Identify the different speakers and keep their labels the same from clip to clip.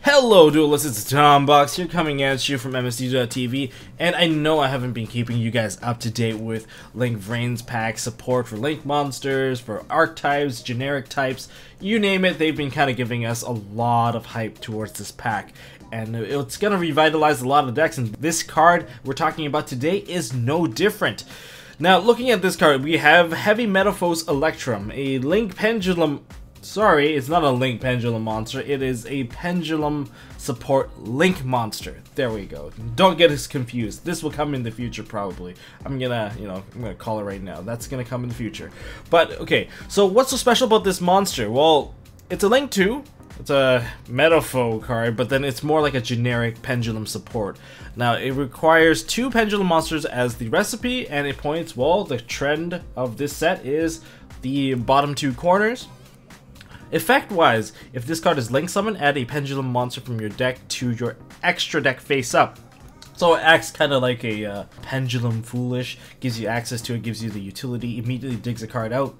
Speaker 1: Hello Duelists, it's Tombox here coming at you from MST.TV, and I know I haven't been keeping you guys up to date with Link Vrains pack support for Link monsters, for archetypes, generic types, you name it. They've been kind of giving us a lot of hype towards this pack, and it's going to revitalize a lot of decks, and this card we're talking about today is no different. Now, looking at this card, we have Heavymetalfoes Electrum, a Link Pendulum. Sorry, it's not a Link Pendulum monster, it is a Pendulum support Link monster. There we go. Don't get us confused. This will come in the future probably. I'm gonna call it right now. That's gonna come in the future. But, okay, so what's so special about this monster? Well, it's a Link 2. It's a Metalfoe card, but then it's more like a generic Pendulum support. Now, it requires 2 Pendulum monsters as the recipe, and it points, well, the trend of this set is the bottom 2 corners. Effect-wise, if this card is Link Summon, add a Pendulum monster from your deck to your extra deck face up. So it acts kind of like a Pendulum Foolish, gives you access to it, gives you the utility, immediately digs a card out.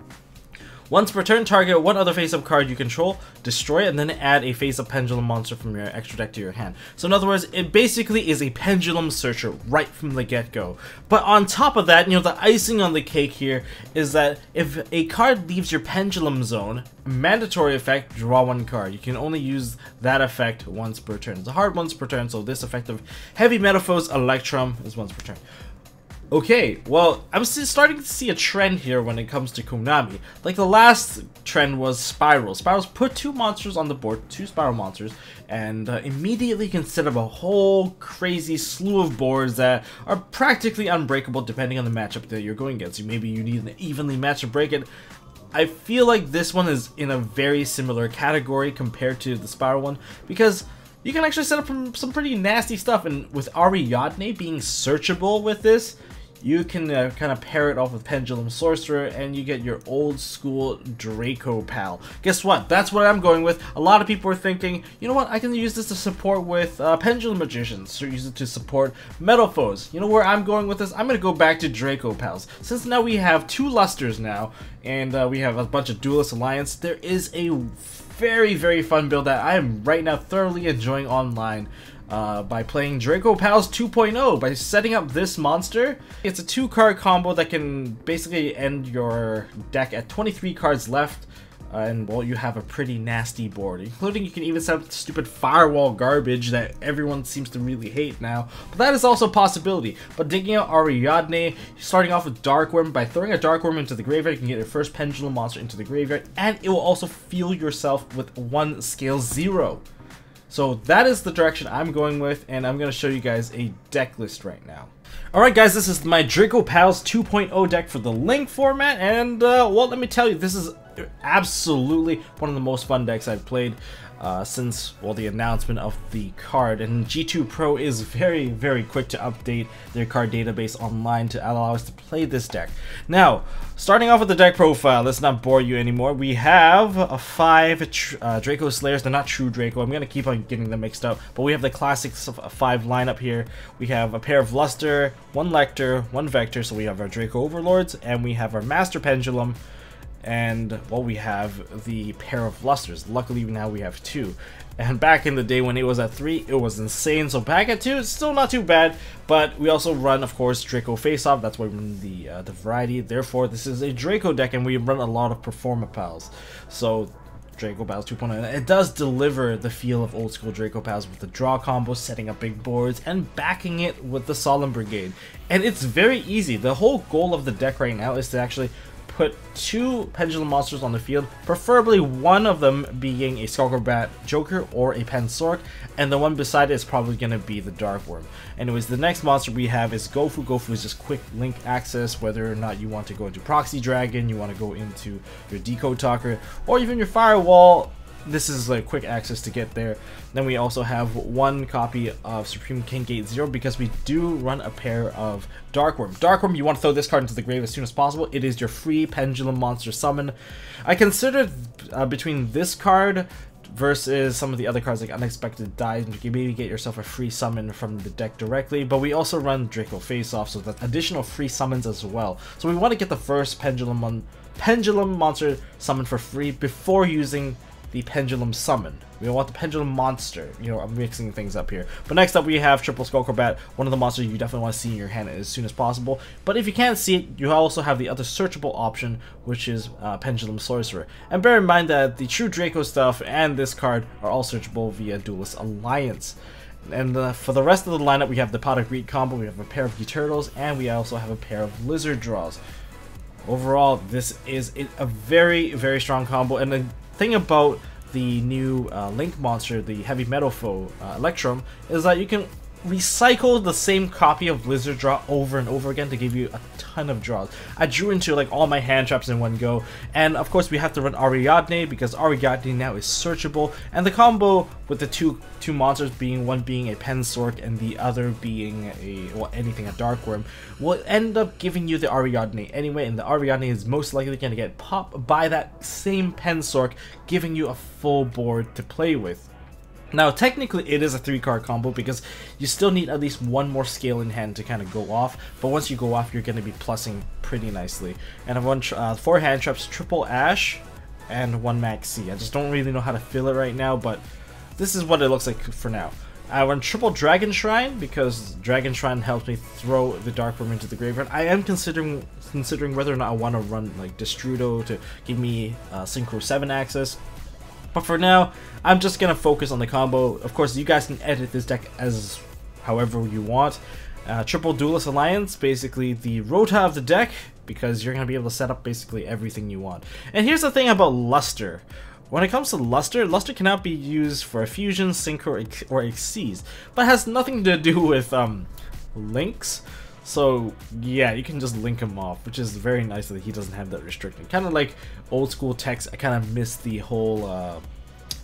Speaker 1: Once per turn, target one other face-up card you control, destroy it, and then add a face-up Pendulum monster from your extra deck to your hand. So in other words, it basically is a Pendulum Searcher right from the get-go. But on top of that, the icing on the cake here is that if a card leaves your Pendulum zone, mandatory effect, draw 1 card. You can only use that effect once per turn. It's a hard once per turn, so this effect of Heavymetalfoes Electrum is once per turn. Okay, well, I'm starting to see a trend here when it comes to Konami. Like the last trend was Spiral. Spirals put 2 monsters on the board, 2 Spiral monsters, and immediately can set up a whole crazy slew of boards that are practically unbreakable depending on the matchup that you're going against. Maybe you need an evenly matched to break it. I feel like this one is in a very similar category compared to the Spiral one, because you can actually set up some pretty nasty stuff, and with Ariadne being searchable with this, you can kind of pair it off with Pendulum Sorcerer, and you get your old school Dracopal. Guess what? That's what I'm going with. A lot of people are thinking, you know what, I can use this to support with Pendulum Magicians, so use it to support Metalfoes. You know where I'm going with this? I'm going to go back to Dracopals. Since now we have 2 Lusters now, and we have a bunch of Duelist Alliance, there is a very, very fun build that I am right now thoroughly enjoying online. By playing Dracopals 2.0, by setting up this monster. It's a 2-card combo that can basically end your deck at 23 cards left, and well, you have a pretty nasty board, including you can even set up the stupid firewall garbage that everyone seems to really hate now, but that is also a possibility. But digging out Ariadne, starting off with Dark Worm, by throwing a Dark Worm into the graveyard, you can get your first Pendulum monster into the graveyard, and it will also fuel yourself with 1 scale 0. So that is the direction I'm going with, and I'm going to show you guys a deck list right now. Alright guys, this is my Dracopals 2.0 deck for the Link format, and well, let me tell you, this is absolutely one of the most fun decks I've played since, well, the announcement of the card. And G2 Pro is very, very quick to update their card database online to allow us to play this deck. Now, starting off with the deck profile, let's not bore you anymore. We have 5 Draco Slayers. They're not true Draco. I'm going to keep on getting them mixed up, but we have the classic 5 lineup here. We have a pair of Luster, 1 Lector, 1 Vector, so we have our Draco Overlords, and we have our Master Pendulum. And, well, we have the pair of Lusters. Luckily, now we have 2. And back in the day when it was at 3, it was insane. So back at 2, it's still not too bad. But we also run, of course, Draco Face-Off. That's why we run the variety. Therefore, this is a Draco deck, and we run a lot of Performapals. So Dracopals 2.0. It does deliver the feel of old school Dracopals with the draw combo, setting up big boards, and backing it with the Solemn Brigade. And it's very easy. The whole goal of the deck right now is to actually put 2 Pendulum monsters on the field, preferably one of them being a Skullcrobat Joker or a Pensork, and the one beside it is probably going to be the Dark Worm. Anyways, the next monster we have is Gofu. Gofu is just quick link access, whether or not you want to go into Proxy Dragon, you want to go into your Decode Talker, or even your Firewall. This is like quick access to get there. Then we also have 1 copy of Supreme King Gate 0 because we do run a pair of Dark Worm. Dark Worm, you want to throw this card into the grave as soon as possible. It is your free Pendulum monster summon. I considered between this card versus some of the other cards like Unexpected Dive, you can maybe get yourself a free summon from the deck directly, but we also run Draco Face Off, so that's additional free summons as well. So we want to get the first Pendulum monster summon for free before using the Pendulum Summon. We want the Pendulum Monster. You know, I'm mixing things up here. But next up we have Triple Skullcrobat, one of the monsters you definitely want to see in your hand as soon as possible. But if you can't see it, you also have the other searchable option, which is Pendulum Sorcerer. And bear in mind that the True Draco stuff and this card are all searchable via Duelist Alliance. And for the rest of the lineup, we have the Pot of Greed combo, we have a pair of Geturtles, and we also have a pair of Lizard Draws. Overall, this is a very, very strong combo. And the thing about the new Link monster, the Heavymetalfoes Electrum, is that you can recycle the same copy of Blizzard Draw over and over again to give you a ton of draws. I drew into like all my hand traps in one go, and of course we have to run Ariadne because Ariadne now is searchable, and the combo with the two monsters being one being a Pensork and the other being a Dark Worm will end up giving you the Ariadne anyway, and the Ariadne is most likely going to get popped by that same Pensork, giving you a full board to play with. Now, technically, it is a 3-card combo because you still need at least one more scale in hand to kind of go off. But once you go off, you're going to be plussing pretty nicely. And I've run 4 hand traps, triple Ash, and 1 Max C. I just don't really know how to fill it right now, but this is what it looks like for now. I run triple Dragon Shrine because Dragon Shrine helps me throw the Dark Worm into the graveyard. I am considering whether or not I want to run like Destrudo to give me Synchro 7 access. But for now, I'm just going to focus on the combo. Of course, you guys can edit this deck as however you want. Triple Duelist Alliance, basically the Rota of the deck, because you're going to be able to set up basically everything you want. And here's the thing about Luster. When it comes to Luster, Luster cannot be used for a Fusion, Synchro, or Xyz, but has nothing to do with links. So yeah, you can just link him off, which is very nice that he doesn't have that restriction. Kind of like old school text, I kind of miss the whole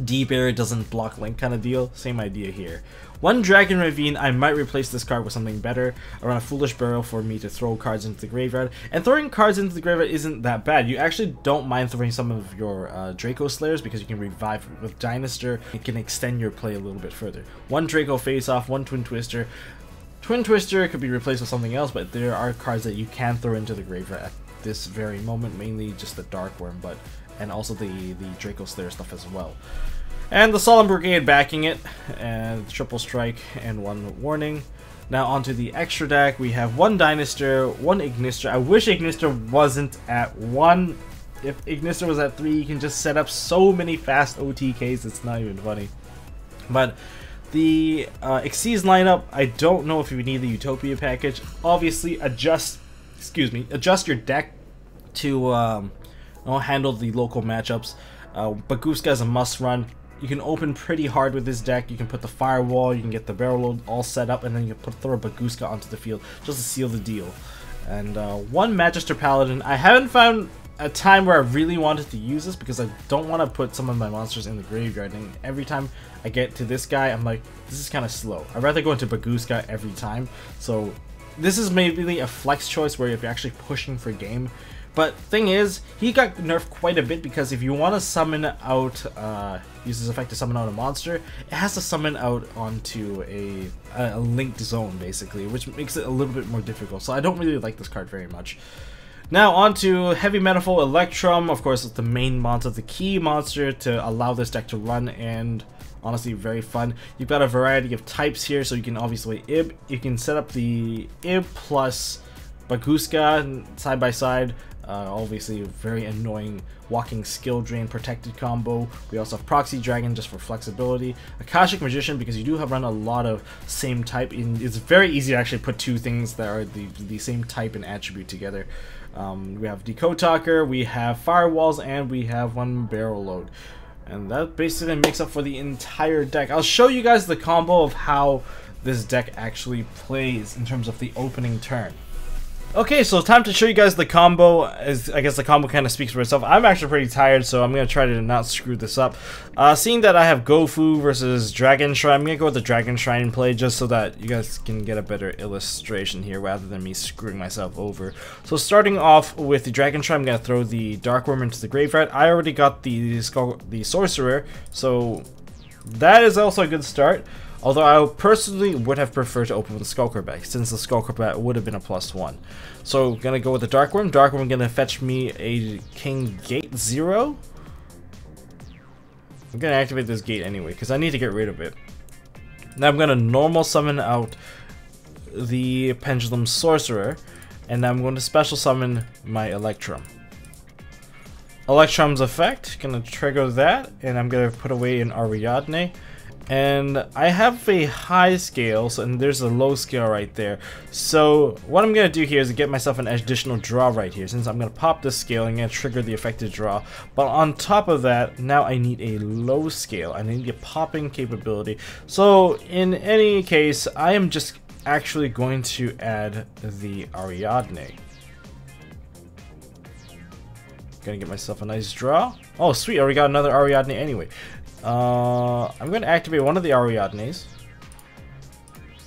Speaker 1: D-Barrier doesn't block link kind of deal. Same idea here. 1 Dragon Ravine, I might replace this card with something better. I run a Foolish Burial for me to throw cards into the graveyard. And throwing cards into the graveyard isn't that bad. You actually don't mind throwing some of your Draco Slayers because you can revive with Dynaster. It can extend your play a little bit further. 1 Draco Face-Off, 1 Twin Twister. Twin Twister could be replaced with something else, but there are cards that you can throw into the graveyard at this very moment, mainly just the Dark Worm, and also the Draco Slayer stuff as well. And the Solemn Brigade backing it, and Triple Strike and 1 Warning. Now onto the extra deck, we have 1 Dynaster, 1 Ignister. I wish Ignister wasn't at 1. If Ignister was at 3, you can just set up so many fast OTKs, it's not even funny. But the Xyz lineup, I don't know if you need the Utopia package. Obviously, adjust your deck to handle the local matchups. Baguska is a must run. You can open pretty hard with this deck. You can put the Firewall, you can get the Barrel Load all set up, and then you can throw a Baguska onto the field just to seal the deal. And 1 Magister Paladin. I haven't found a time where I really wanted to use this because I don't want to put some of my monsters in the graveyard, and every time I get to this guy I'm like, this is kind of slow. I'd rather go into Baguska every time. So this is maybe a flex choice where if you're actually pushing for game. But thing is, he got nerfed quite a bit because if you want to summon out, use this effect to summon out a monster, it has to summon out onto a linked zone basically, which makes it a little bit more difficult. So I don't really like this card very much. Now on to Heavymetalfoes Electrum. Of course, it's the main monster, the key monster to allow this deck to run, and honestly very fun. You've got a variety of types here, so you can obviously Ib. You can set up the Ib plus Baguska side by side. Obviously a very annoying walking skill drain protected combo. We also have Proxy Dragon just for flexibility. Akashic Magician because you do have run a lot of same type. It's very easy to actually put 2 things that are the same type and attribute together. We have Decode Talker, we have Firewalls, and we have 1 Barrel Load. And that basically makes up for the entire deck. I'll show you guys the combo of how this deck actually plays in terms of the opening turn. Okay, so time to show you guys the combo. I guess the combo kind of speaks for itself. I'm actually pretty tired, so I'm going to try to not screw this up. Seeing that I have Gofu versus Dragon Shrine, I'm going to go with the Dragon Shrine play just so that you guys can get a better illustration here rather than me screwing myself over. So starting off with the Dragon Shrine, I'm going to throw the Dark Worm into the graveyard. I already got the Sorcerer, so that is also a good start. Although I personally would have preferred to open with the Skullcrobat, since the Skullcrobat would have been a +1. So gonna go with the Dark Worm. Dark Worm gonna fetch me a King Gate 0. I'm gonna activate this gate anyway, because I need to get rid of it. Now I'm gonna normal summon out the Pendulum Sorcerer, and I'm going to special summon my Electrum. Electrum's effect, gonna trigger that, and I'm gonna put away an Ariadne. And I have a high scale, and there's a low scale right there. So what I'm gonna do here is get myself an additional draw right here. Since I'm gonna pop this scale, I'm gonna trigger the affected draw. But on top of that, now I need a low scale. I need a popping capability. So in any case, I am just actually going to add the Ariadne. Gonna get myself a nice draw. Oh sweet, I already got another Ariadne anyway. I'm going to activate one of the Ariadnes.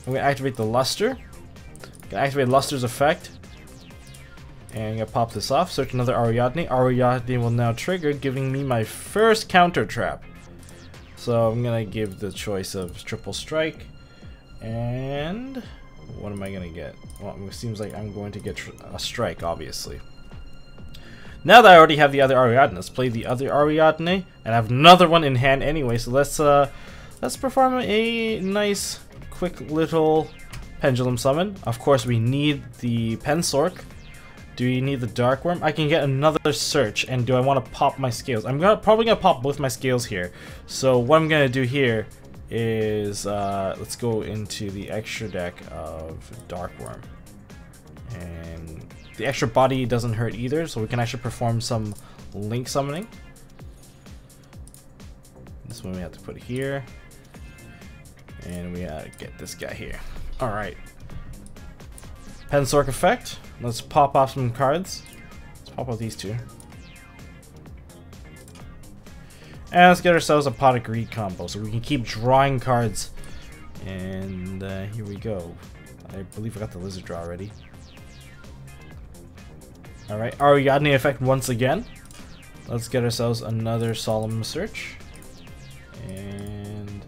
Speaker 1: I'm going to activate the Luster. I'm going to activate Luster's effect. And I'm going to pop this off. Search another Ariadne. Ariadne will now trigger, giving me my first counter trap. So I'm going to give the choice of triple strike. And what am I going to get? Well, it seems like I'm going to get a strike, obviously. Now that I already have the other Ariadne, let's play the other Ariadne, and I have another one in hand anyway. So let's perform a nice, quick little pendulum summon. Of course, we need the Pensork. Do we need the Dark Worm? I can get another search, and do I want to pop my scales? I'm probably gonna pop both my scales here. So what I'm gonna do here is let's go into the extra deck of Dark Worm, and the extra body doesn't hurt either, so we can actually perform some link summoning. This one we have to put here, and we gotta get this guy here. Alright. Pensork effect. Let's pop off some cards. Let's pop off these two. And let's get ourselves a Pot of Greed combo so we can keep drawing cards. And here we go. I believe I got the lizard draw already. Alright, Ariadne effect once again. Let's get ourselves another Solemn Search. And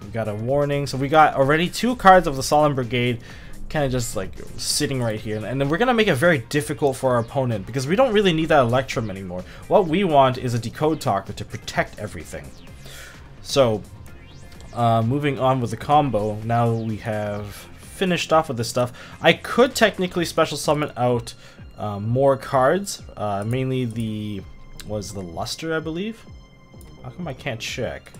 Speaker 1: we got a warning. So we got already 2 cards of the Solemn Brigade kind of just like sitting right here. And then we're going to make it very difficult for our opponent because we don't really need that Electrum anymore. What we want is a Decode Talker to protect everything. So, moving on with the combo, now we have finished off with this stuff. I could technically special summon out more cards, mainly the Luster, I believe. How come I can't check?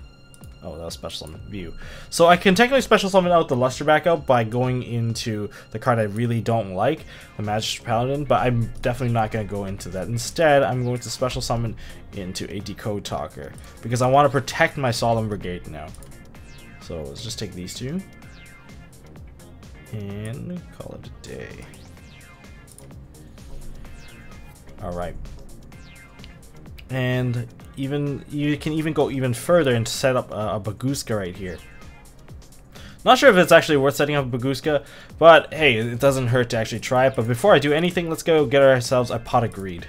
Speaker 1: Oh, that was special summon view. So I can technically special summon out the Luster back out by going into the card I really don't like, the Magistrate Paladin, but I'm definitely not going to go into that. Instead, I'm going to special summon into a Decode Talker because I want to protect my Solemn Brigade now. So let's just take these two and call it a day. Alright. And you can even go even further and set up a Baguska right here. Not sure if it's actually worth setting up a Baguska, but hey, it doesn't hurt to actually try it. But before I do anything, let's go get ourselves a Pot of Greed.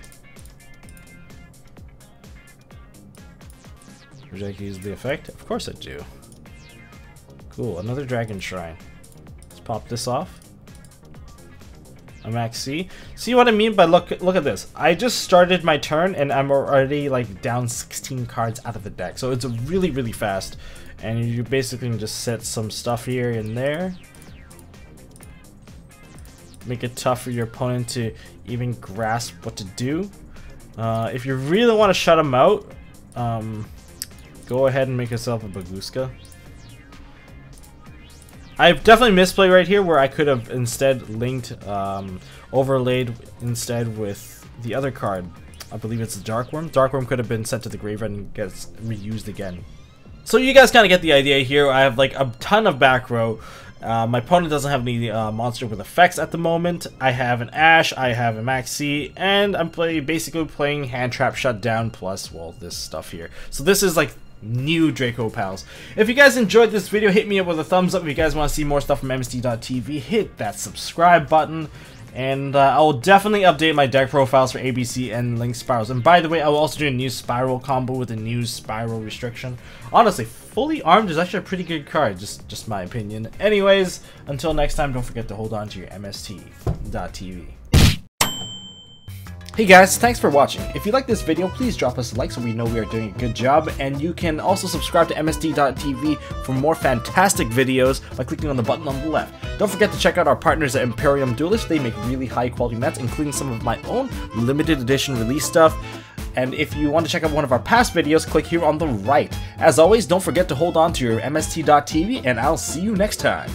Speaker 1: Would I use the effect? Of course I do. Cool, another Dragon Shrine. Let's pop this off. A max C. See what I mean? But look at this. I just started my turn and I'm already like down 16 cards out of the deck. So it's really, really fast. And you basically can just set some stuff here and there. Make it tough for your opponent to even grasp what to do. If you really want to shut them out, go ahead and make yourself a Baguska. I've definitely misplayed right here where I could have instead linked, overlaid instead with the other card. I believe it's the Dark Worm. Dark Worm could have been sent to the graveyard and gets reused again. So you guys kind of get the idea here. I have like a ton of back row. My opponent doesn't have any monster with effects at the moment. I have an Ash, I have a Max C, and I'm basically playing Hand Trap Shutdown plus, well, this stuff here. So this is like new Dracopals. If you guys enjoyed this video, hit me up with a thumbs up. If you guys want to see more stuff from MST.TV, hit that subscribe button. And I will definitely update my deck profiles for ABC and Link Spirals. And by the way, I will also do a new Spiral combo with a new Spiral restriction. Honestly, Fully Armed is actually a pretty good card, just my opinion. Anyways, until next time, don't forget to hold on to your MST.TV. Hey guys, thanks for watching. If you like this video, please drop us a like so we know we are doing a good job, and you can also subscribe to MST.TV for more fantastic videos by clicking on the button on the left. Don't forget to check out our partners at Imperium Duelist. They make really high quality mats, including some of my own limited edition release stuff. And if you want to check out one of our past videos, click here on the right. As always, don't forget to hold on to your MST.TV, and I'll see you next time.